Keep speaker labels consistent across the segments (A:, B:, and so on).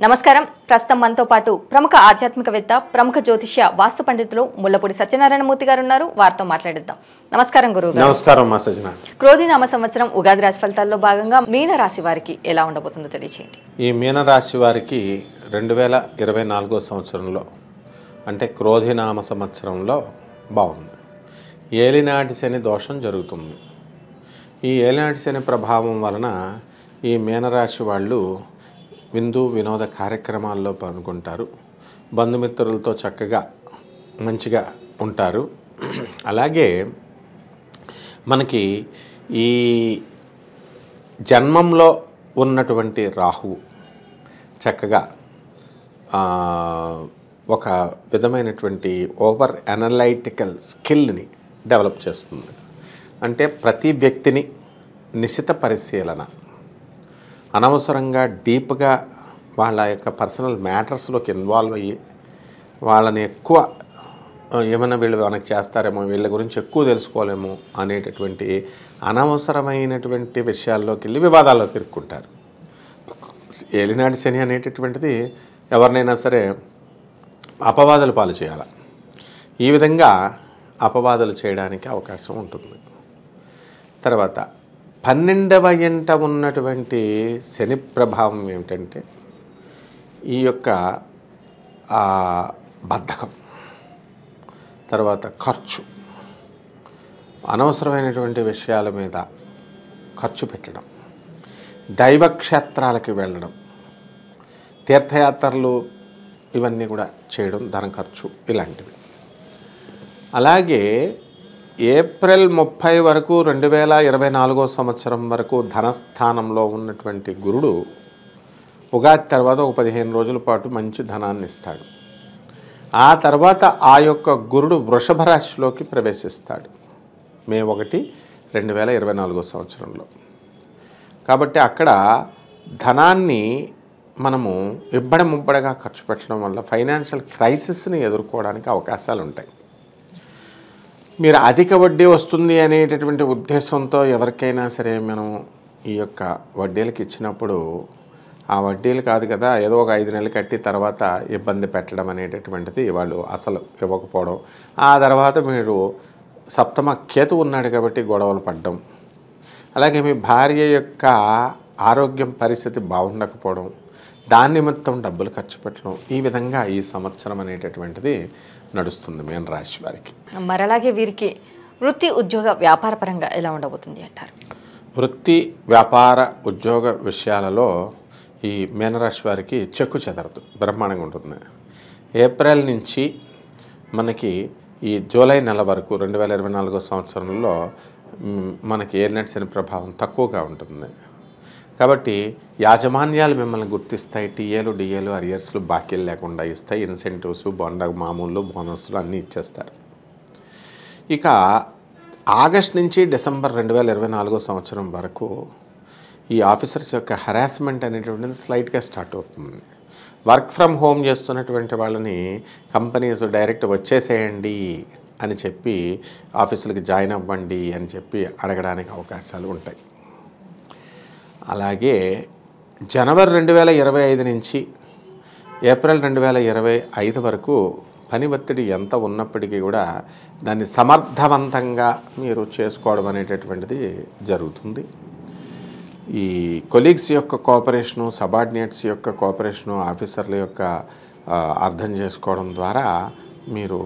A: నమస్కారం. ప్రస్తుతం మనతో పాటు ప్రముఖ ఆధ్యాత్మికవేత్త, ప్రముఖ జ్యోతిష్య, వాస్తు పండితులు ముల్లపూడి సత్యనారాయణమూర్తి గారు ఉన్నారు. వారితో మాట్లాడిద్దాం. నమస్కారం గురువు.
B: నమస్కారం మా సజ్జన.
A: క్రోధినామ సంవత్సరం ఉగాది రాశి ఫలితాల్లో భాగంగా మీన రాశి వారికి ఎలా ఉండబోతుందో తెలియజేయండి.
B: ఈ మీన రాశి వారికి 2024 సంవత్సరంలో అంటే క్రోధినామ సంవత్సరంలో బాగుంది. ఏలినాటి శని దోషం జరుగుతుంది. ఈ ఏలినాటి శని ప్రభావం వలన ఈ మీనరాశి వాళ్ళు విందు వినోద కార్యక్రమాల్లో పాల్గొంటారు. బంధుమిత్రులతో చక్కగా మంచిగా ఉంటారు. అలాగే మనకి ఈ జన్మంలో ఉన్నటువంటి రాహువు చక్కగా ఒక విధమైనటువంటి ఓవర్ అనలైటికల్ స్కిల్ని డెవలప్ చేస్తుంది. అంటే ప్రతి వ్యక్తిని నిశిత పరిశీలన, అనవసరంగా డీప్గా వాళ్ళ యొక్క పర్సనల్ మ్యాటర్స్లోకి ఇన్వాల్వ్ అయ్యి వాళ్ళని ఎక్కువ ఏమైనా వీళ్ళు మనకు చేస్తారేమో, వీళ్ళ గురించి ఎక్కువ తెలుసుకోలేమో అనేటటువంటి అనవసరమైనటువంటి విషయాల్లోకి వెళ్ళి వివాదాల్లోకి ఇరుక్కుంటారు. ఏలినాటి శని అనేటటువంటిది ఎవరినైనా సరే అపవాదులు పాలు చేయాలి. ఈ విధంగా అపవాదులు చేయడానికి అవకాశం ఉంటుంది. తర్వాత 12వ ఇంట ఉన్నటువంటి శని ప్రభావం ఏమిటంటే ఈ యొక్క బద్ధకం, తర్వాత ఖర్చు, అనవసరమైనటువంటి విషయాల మీద ఖర్చు పెట్టడం, దైవక్షేత్రాలకి వెళ్ళడం, తీర్థయాత్రలు ఇవన్నీ కూడా చేయడం, ధన ఖర్చు ఇలాంటివి. అలాగే ఏప్రిల్ 30 వరకు 2024 సంవత్సరం వరకు ధనస్థానంలో ఉన్నటువంటి గురుడు ఉగాది తర్వాత ఒక 15 రోజుల పాటు మంచి ధనాన్ని ఇస్తాడు. ఆ తర్వాత ఆ యొక్క గురుడు వృషభ రాశిలోకి ప్రవేశిస్తాడు మే 1, 2024 సంవత్సరంలో. కాబట్టి అక్కడ ధనాన్ని మనము ఇబ్బడి ముబ్బడిగా ఖర్చు పెట్టడం వల్ల ఫైనాన్షియల్ క్రైసిస్ని ఎదుర్కోవడానికి అవకాశాలు ఉంటాయి. మీరు అధిక వడ్డీ వస్తుంది అనేటటువంటి ఉద్దేశంతో ఎవరికైనా సరే మనం ఈ యొక్క వడ్డీలకు ఇచ్చినప్పుడు ఆ వడ్డీలు కాదు కదా, ఏదో ఒక 5 నెలలు కట్టి తర్వాత ఇబ్బంది పెట్టడం అనేటటువంటిది వాళ్ళు అసలు ఇవ్వకపోవడం, ఆ తర్వాత మీరు సప్తమ కేతు ఉన్నాడు కాబట్టి గొడవలు పడడం, అలాగే మీ భార్య యొక్క ఆరోగ్యం పరిస్థితి బాగుండకపోవడం, దాని నిమిత్తం డబ్బులు ఖర్చు పెట్టడం, ఈ విధంగా ఈ సంవత్సరం అనేటటువంటిది నడుస్తుంది మీన రాశి వారికి.
A: మరి అలాగే వీరికి వృత్తి, ఉద్యోగ, వ్యాపార పరంగా ఎలా ఉండబోతుంది అంటారు?
B: వృత్తి, వ్యాపార, ఉద్యోగ విషయాలలో ఈ మీనరాశి వారికి చెక్కు చెదరదు, బ్రహ్మాండంగా ఉంటుంది. ఏప్రిల్ నుంచి మనకి ఈ జూలై నెల వరకు 2024 సంవత్సరంలో మనకి ఏలినాటి శని ప్రభావం తక్కువగా ఉంటుంది. కాబట్టి యాజమాన్యాలు మిమ్మల్ని గుర్తిస్తాయి. టీఏలు, డిఏలు, అరియర్స్లు బాకీలు లేకుండా ఇస్తాయి. ఇన్సెంటివ్స్, మామూలు బోనస్లు అన్నీ ఇచ్చేస్తారు. ఇక ఆగస్ట్ నుంచి డిసెంబర్ 2024 సంవత్సరం వరకు ఈ ఆఫీసర్స్ యొక్క హెరాస్మెంట్ అనేటువంటిది స్లైట్గా స్టార్ట్ అవుతుంది. వర్క్ ఫ్రమ్ హోమ్ చేస్తున్నటువంటి వాళ్ళని కంపెనీస్ డైరెక్ట్ వచ్చేసేయండి అని చెప్పి ఆఫీసులకి జాయిన్ అవ్వండి అని చెప్పి అడగడానికి అవకాశాలు ఉంటాయి. అలాగే జనవరి 2025 నుంచి ఏప్రిల్ 2025 వరకు పని ఒత్తిడి ఎంత ఉన్నప్పటికీ కూడా దాన్ని సమర్థవంతంగా మీరు చేసుకోవడం అనేటటువంటిది జరుగుతుంది. ఈ కొలీగ్స్ యొక్క కోఆపరేషను, సబార్డినేట్స్ యొక్క కోఆపరేషను, ఆఫీసర్ల యొక్క అర్థం చేసుకోవడం ద్వారా మీరు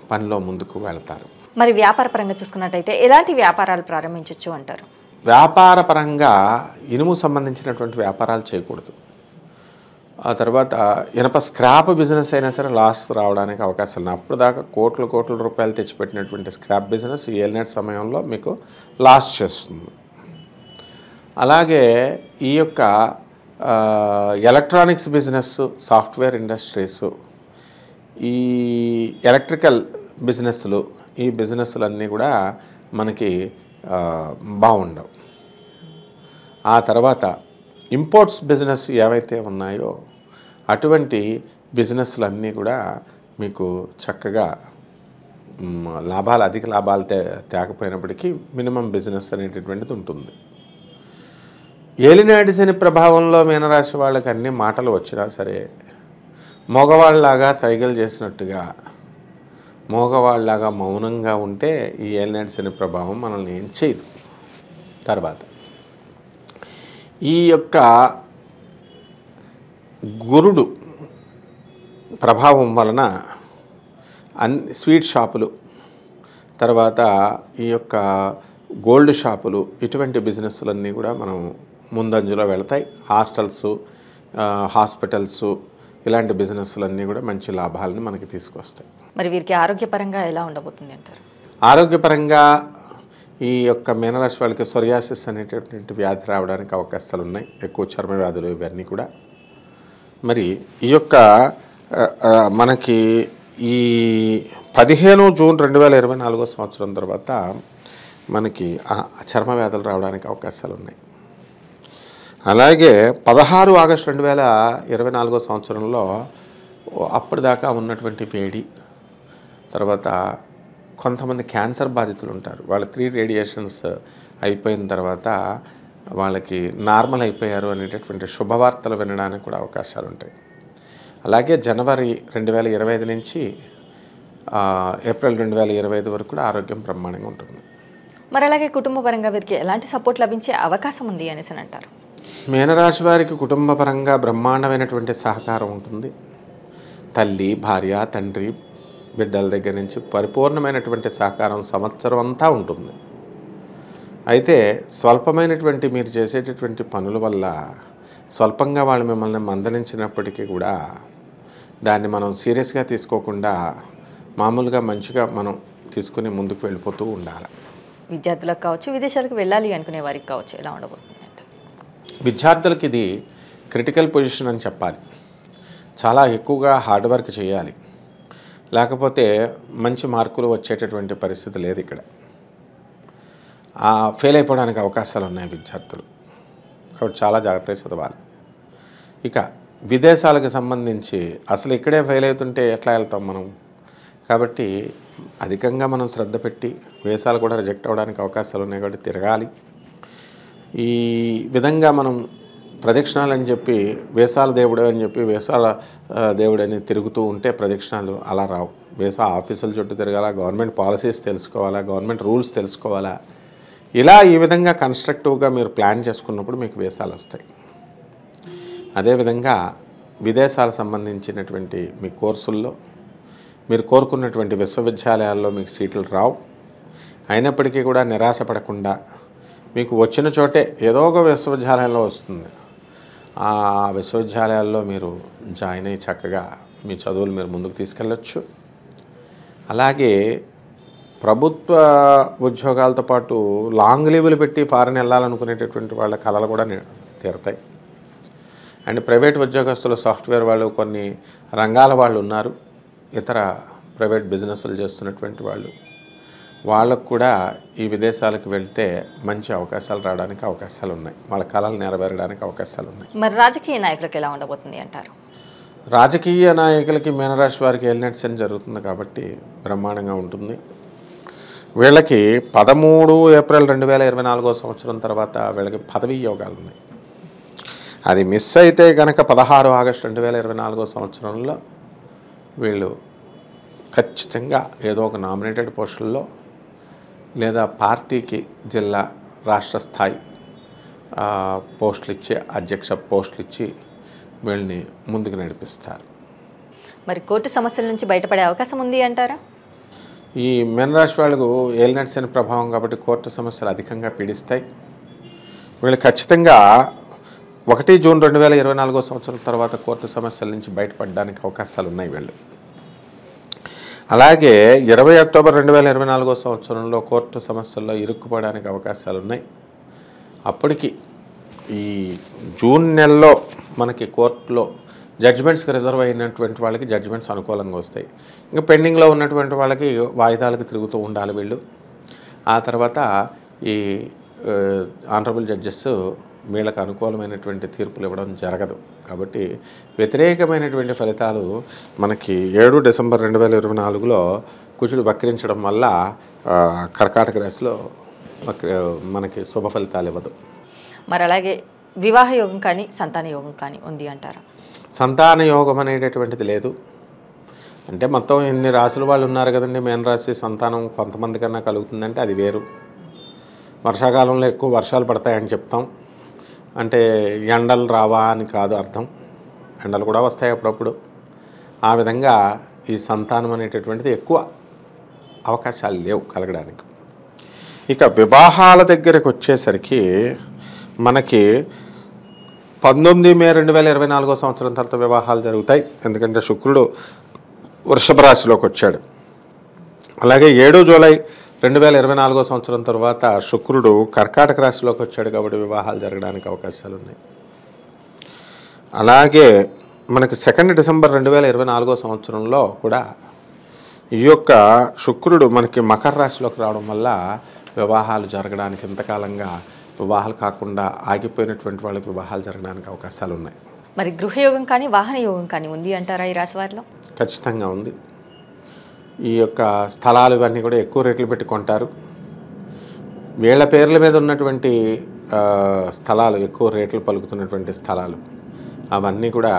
B: పనిలో ముందుకు వెళ్తారు.
A: మరి వ్యాపార పరంగా చూసుకున్నట్టయితే ఎలాంటి వ్యాపారాలు ప్రారంభించవచ్చు అంటారు?
B: వ్యాపార పరంగా ఇనుము సంబంధించినటువంటి వ్యాపారాలు చేయకూడదు. ఆ తర్వాత ఇనప స్క్రాప్ బిజినెస్ అయినా సరే లాస్ రావడానికి అవకాశాలు ఉన్నాయి. అప్పుడు దాకా కోట్ల రూపాయలు తెచ్చిపెట్టినటువంటి స్క్రాప్ బిజినెస్ ఏలినాటి సమయంలో మీకు లాస్ చేస్తుంది. అలాగే ఈ యొక్క ఎలక్ట్రానిక్స్ బిజినెస్, సాఫ్ట్వేర్ ఇండస్ట్రీస్, ఈ ఎలక్ట్రికల్ బిజినెస్లు, ఈ బిజినెస్లన్నీ కూడా మనకి బాగుండవు. ఆ తర్వాత ఇంపోర్ట్స్ బిజినెస్ ఏవైతే ఉన్నాయో అటువంటి బిజినెస్లన్నీ కూడా మీకు చక్కగా లాభాలు, అధిక లాభాలు తేకపోయినప్పటికీ మినిమం బిజినెస్ అనేటటువంటిది ఉంటుంది. ఏలినాటి శని ప్రభావంలో మీనరాశి వాళ్ళకి అన్ని మాటలు వచ్చినా సరే మగవాళ్ళలాగా సైకిల్ చేసినట్టుగా మగవాళ్ళలాగా మౌనంగా ఉంటే ఈ ఏలినాటి శని ప్రభావం మనల్ని ఏం చేయదు. తర్వాత ఈ యొక్క గురుడు ప్రభావం వలన అన్ని స్వీట్ షాపులు, తర్వాత ఈ యొక్క గోల్డ్ షాపులు, ఇటువంటి బిజినెస్లన్నీ కూడా మనం ముందంజలో వెళతాయి. హాస్టల్స్, హాస్పిటల్స్, ఇలాంటి బిజినెస్లన్నీ కూడా మంచి లాభాలని మనకి తీసుకొస్తాయి.
A: మరి వీరికి ఆరోగ్యపరంగా ఎలా ఉండబోతుంది అంటారు?
B: ఆరోగ్యపరంగా ఈ యొక్క మీనరాశి వాళ్ళకి సొరియాసిస్ అనేటటువంటి వ్యాధి రావడానికి అవకాశాలు ఉన్నాయి. ఎక్కువ చర్మ వ్యాధులు ఇవన్నీ కూడా. మరి ఈ యొక్క మనకి ఈ 15 జూన్ 2024 సంవత్సరం తర్వాత మనకి చర్మ వ్యాధులు రావడానికి అవకాశాలు ఉన్నాయి. అలాగే 16 ఆగస్టు 2024 సంవత్సరంలో అప్పటిదాకా ఉన్నటువంటి వేడి, తర్వాత కొంతమంది క్యాన్సర్ బాధితులు ఉంటారు. వాళ్ళ 3 రేడియేషన్స్ అయిపోయిన తర్వాత వాళ్ళకి నార్మల్ అయిపోయారు అనేటటువంటి శుభవార్తలు వినడానికి కూడా అవకాశాలు ఉంటాయి. అలాగే జనవరి 2025 నుంచి ఏప్రిల్ 2025 వరకు కూడా ఆరోగ్యం బ్రహ్మాండంగా ఉంటుంది.
A: మరి అలాగే కుటుంబ పరంగా వీరికి ఎలాంటి సపోర్ట్ లభించే అవకాశం ఉంది అనేసి అంటారు?
B: మీనరాశి వారికి కుటుంబ పరంగా బ్రహ్మాండమైనటువంటి సహకారం ఉంటుంది. తల్లి, భార్య, తండ్రి, బిడ్డల దగ్గర నుంచి పరిపూర్ణమైనటువంటి సహకారం సంవత్సరం అంతా ఉంటుంది. అయితే స్వల్పమైనటువంటి మీరు చేసేటటువంటి పనుల వల్ల స్వల్పంగా వాళ్ళు మిమ్మల్ని మందలించినప్పటికీ కూడా దాన్ని మనం సీరియస్గా తీసుకోకుండా మామూలుగా మంచిగా మనం తీసుకుని ముందుకు వెళ్ళిపోతూ ఉండాలి.
A: విద్యార్థులకు కావచ్చు, విదేశాలకు వెళ్ళాలి అనుకునే వారికి కావచ్చు, ఎలా ఉండబోతుంది అంటే?
B: విద్యార్థులకి ఇది క్రిటికల్ పొజిషన్ అని చెప్పాలి. చాలా ఎక్కువగా హార్డ్ వర్క్ చేయాలి, లేకపోతే మంచి మార్కులు వచ్చేటటువంటి పరిస్థితి లేదు. ఇక్కడ ఫెయిల్ అయిపోవడానికి అవకాశాలు ఉన్నాయి విద్యార్థులు, కాబట్టి చాలా జాగ్రత్తగా చదవాలి. ఇక విదేశాలకు సంబంధించి అసలు ఇక్కడే ఫెయిల్ అవుతుంటే ఎట్లా వెళ్తాం మనం? కాబట్టి అధికంగా మనం శ్రద్ధ పెట్టి వీసాలు కూడా రిజెక్ట్ అవ్వడానికి అవకాశాలు ఉన్నాయి, కాబట్టి తిరగాలి. ఈ విధంగా మనం ప్రదక్షిణాలు అని చెప్పి వీసాల దేవుడు అని చెప్పి వీసాల దేవుడు అని తిరుగుతూ ఉంటే ప్రదక్షిణాలు అలా రావు. వీసా ఆఫీసుల చుట్టూ తిరగాల, గవర్నమెంట్ పాలసీస్ తెలుసుకోవాలా, గవర్నమెంట్ రూల్స్ తెలుసుకోవాలా. ఇలా ఈ విధంగా కన్స్ట్రక్టివ్గా మీరు ప్లాన్ చేసుకున్నప్పుడు మీకు వీసాలు వస్తాయి. అదేవిధంగా విదేశాలకు సంబంధించినటువంటి మీ కోర్సుల్లో మీరు కోరుకున్నటువంటి విశ్వవిద్యాలయాల్లో మీకు సీట్లు రావు. అయినప్పటికీ కూడా నిరాశపడకుండా మీకు వచ్చిన చోటే ఏదో ఒక విశ్వవిద్యాలయంలో వస్తుంది. ఆ విశ్వవిద్యాలయాల్లో మీరు జాయిన్ అయ్యి చక్కగా మీ చదువులు మీరు ముందుకు తీసుకెళ్ళచ్చు. అలాగే ప్రభుత్వ ఉద్యోగాలతో పాటు లాంగ్ లీవులు పెట్టి ఫారెన్ వెళ్ళాలనుకునేటటువంటి వాళ్ళ కళలు కూడా తీరుతాయి. అండ్ ప్రైవేట్ ఉద్యోగస్తులు, సాఫ్ట్వేర్ వాళ్ళు, కొన్ని రంగాల వాళ్ళు ఉన్నారు, ఇతర ప్రైవేట్ బిజినెస్లు చేస్తున్నటువంటి వాళ్ళకు కూడా ఈ విదేశాలకు వెళ్తే మంచి అవకాశాలు రావడానికి అవకాశాలు ఉన్నాయి. వాళ్ళ కళలు నెరవేరడానికి అవకాశాలు ఉన్నాయి.
A: మరి రాజకీయ నాయకులకు ఎలా ఉండబోతుంది అంటారు?
B: రాజకీయ నాయకులకి మీనరాశి వారికి ఏలినాటి శని జరుగుతుంది కాబట్టి బ్రహ్మాండంగా ఉంటుంది. వీళ్ళకి 13 ఏప్రిల్ 2024 సంవత్సరం తర్వాత వీళ్ళకి పదవీ యోగాలు ఉన్నాయి. అది మిస్ అయితే కనుక 16 ఆగస్టు 2024 సంవత్సరంలో వీళ్ళు ఖచ్చితంగా ఏదో ఒక నామినేటెడ్ పోస్టుల్లో లేదా పార్టీకి జిల్లా, రాష్ట్ర స్థాయి పోస్టులు ఇచ్చి, అధ్యక్ష పోస్టులు ఇచ్చి వీళ్ళని ముందుకు నడిపిస్తారు.
A: మరి కోర్టు సమస్యల నుంచి బయటపడే అవకాశం ఉంది అంటారా?
B: ఈ మీనరాశి వాళ్ళకు ఏలినాటి శని ప్రభావం కాబట్టి కోర్టు సమస్యలు అధికంగా పీడిస్తాయి. వీళ్ళు ఖచ్చితంగా 1 జూన్ 2024 సంవత్సరం తర్వాత కోర్టు సమస్యల నుంచి బయటపడడానికి అవకాశాలు ఉన్నాయి వీళ్ళు. అలాగే 20 అక్టోబర్ 2024 సంవత్సరంలో కోర్టు సమస్యల్లో ఇరుక్కుపోవడానికి అవకాశాలు ఉన్నాయి. అప్పటికి ఈ జూన్ నెలలో మనకి కోర్టులో జడ్జిమెంట్స్కి రిజర్వ్ అయినటువంటి వాళ్ళకి జడ్జిమెంట్స్ అనుకూలంగా వస్తాయి. ఇంకా పెండింగ్లో ఉన్నటువంటి వాళ్ళకి వాయిదాలకు తిరుగుతూ ఉండాలి వీళ్ళు. ఆ తర్వాత ఈ ఆనరబుల్ జడ్జెస్ వీళ్ళకి అనుకూలమైనటువంటి తీర్పులు ఇవ్వడం జరగదు. కాబట్టి వ్యతిరేకమైనటువంటి ఫలితాలు మనకి 7 డిసెంబర్ 2024లో కుజుడు వక్రించడం వల్ల కర్కాటక రాశిలో మనకి శుభ ఫలితాలు ఇవ్వదు.
A: మరి అలాగే వివాహ యోగం కానీ సంతాన యోగం కానీ ఉంది అంటారా?
B: సంతాన యోగం అనేటటువంటిది లేదు. అంటే మొత్తం ఇన్ని రాసుల వాళ్ళు ఉన్నారు కదండి, మీనరాశి సంతానం కొంతమంది కన్నా కలుగుతుందంటే అది వేరు. వర్షాకాలంలో ఎక్కువ వర్షాలు పడతాయని చెప్తాం, అంటే ఎండలు రావా అని కాదు అర్థం. ఎండలు కూడా వస్తాయి అప్పుడప్పుడు. ఆ విధంగా ఈ సంతానం అనేటటువంటిది ఎక్కువ అవకాశాలు లేవు కలగడానికి. ఇక వివాహాల దగ్గరకు వచ్చేసరికి మనకి 19 మే 2024 సంవత్సరం తర్వాత వివాహాలు జరుగుతాయి. ఎందుకంటే శుక్రుడు వృషభ రాశిలోకి వచ్చాడు. అలాగే 7 జూలై 2024 సంవత్సరం తర్వాత శుక్రుడు కర్కాటక రాశిలోకి వచ్చాడు కాబట్టి వివాహాలు జరగడానికి అవకాశాలు ఉన్నాయి. అలాగే మనకి 2 డిసెంబర్ 2024 సంవత్సరంలో కూడా ఈ యొక్క శుక్రుడు మనకి మకర రాశిలోకి రావడం వల్ల వివాహాలు జరగడానికి ఇంతకాలంగా వివాహాలు కాకుండా ఆగిపోయినటువంటి వాళ్ళకి వివాహాలు జరగడానికి అవకాశాలు ఉన్నాయి.
A: మరి గృహయోగం కానీ వాహన యోగం కానీ ఉంది అంటారా ఈ రాశి వారిలో?
B: ఖచ్చితంగా ఉంది. ఈ యొక్క స్థలాలు ఇవన్నీ కూడా ఎక్కువ రేట్లు పెట్టి కొంటారు. వీళ్ళ పేర్ల మీద ఉన్నటువంటి స్థలాలు, ఎక్కువ రేట్లు పలుకుతున్నటువంటి స్థలాలు అవన్నీ కూడా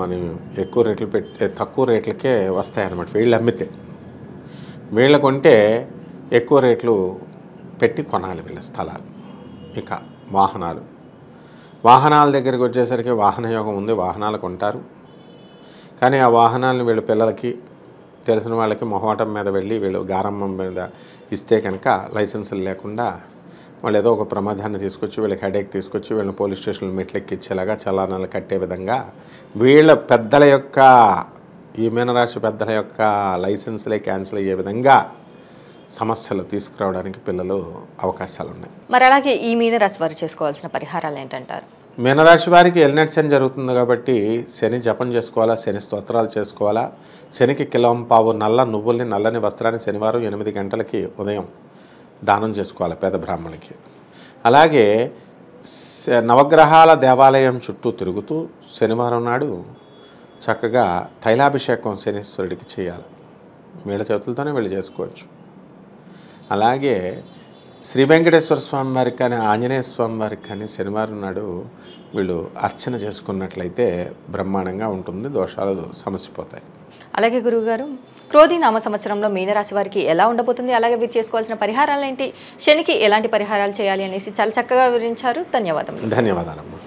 B: మనం ఎక్కువ రేట్లు పెట్టి తక్కువ రేట్లకే వస్తాయన్నమాట. వీళ్ళు అమ్మితే వీళ్ళ కొంటే ఎక్కువ రేట్లు పెట్టి కొనాలి వీళ్ళ స్థలాలు. ఇక వాహనాల దగ్గరికి వచ్చేసరికి వాహన యోగం ఉంది, వాహనాలు కొంటారు. కానీ ఆ వాహనాలను వీళ్ళ పిల్లలకి తెలిసిన వాళ్ళకి మొహమాటం మీద వెళ్ళి వీళ్ళు గారమ్మం మీద ఇస్తే కనుక లైసెన్సులు లేకుండా వాళ్ళు ఏదో ఒక ప్రమాదాన్ని తీసుకొచ్చి వీళ్ళకి హెడేక్ తీసుకొచ్చి వీళ్ళని పోలీస్ స్టేషన్లో మెట్లెక్కిచ్చేలాగా చలానాలు కట్టే విధంగా వీళ్ళ పెద్దల యొక్క, ఈ మీనరాశి పెద్దల యొక్క లైసెన్సులే క్యాన్సిల్ అయ్యే విధంగా సమస్యలు తీసుకురావడానికి పిల్లలు అవకాశాలు ఉన్నాయి.
A: మరి అలాగే ఈ మీనరాశి వారు చేసుకోవాల్సిన పరిహారాలు ఏంటంటారు?
B: మీనరాశి వారికి ఎల్నెట్ శని జరుగుతుంది కాబట్టి శని జపం చేసుకోవాలా, శని స్తోత్రాలు చేసుకోవాలా. శనికి కిలోంపావు నల్ల నువ్వుల్ని, నల్లని వస్త్రాన్ని శనివారం 8 గంటలకి ఉదయం దానం చేసుకోవాలి పేద బ్రాహ్మణులకి. అలాగే నవగ్రహాల దేవాలయం చుట్టూ తిరుగుతూ శనివారం నాడు చక్కగా తైలాభిషేకం శనీశ్వరుడికి చేయాలి. వీళ్ళ చేతులతోనే వీళ్ళు చేసుకోవచ్చు. అలాగే శ్రీ వెంకటేశ్వర స్వామి వారికి కానీ ఆంజనేయ స్వామి వారికి కానీ శనివారం నాడు వీళ్ళు అర్చన చేసుకున్నట్లయితే బ్రహ్మాండంగా ఉంటుంది, దోషాలు సమసిపోతాయి.
A: అలాగే గురువుగారు, క్రోధి నామ సంవత్సరంలో మీనరాశి వారికి ఎలా ఉండబోతుంది, అలాగే వీరు చేసుకోవాల్సిన పరిహారాలు ఏంటి, శనికి ఎలాంటి పరిహారాలు చేయాలి అనేసి చాలా చక్కగా వివరించారు. ధన్యవాదాలు.
B: ధన్యవాదాలమ్మా.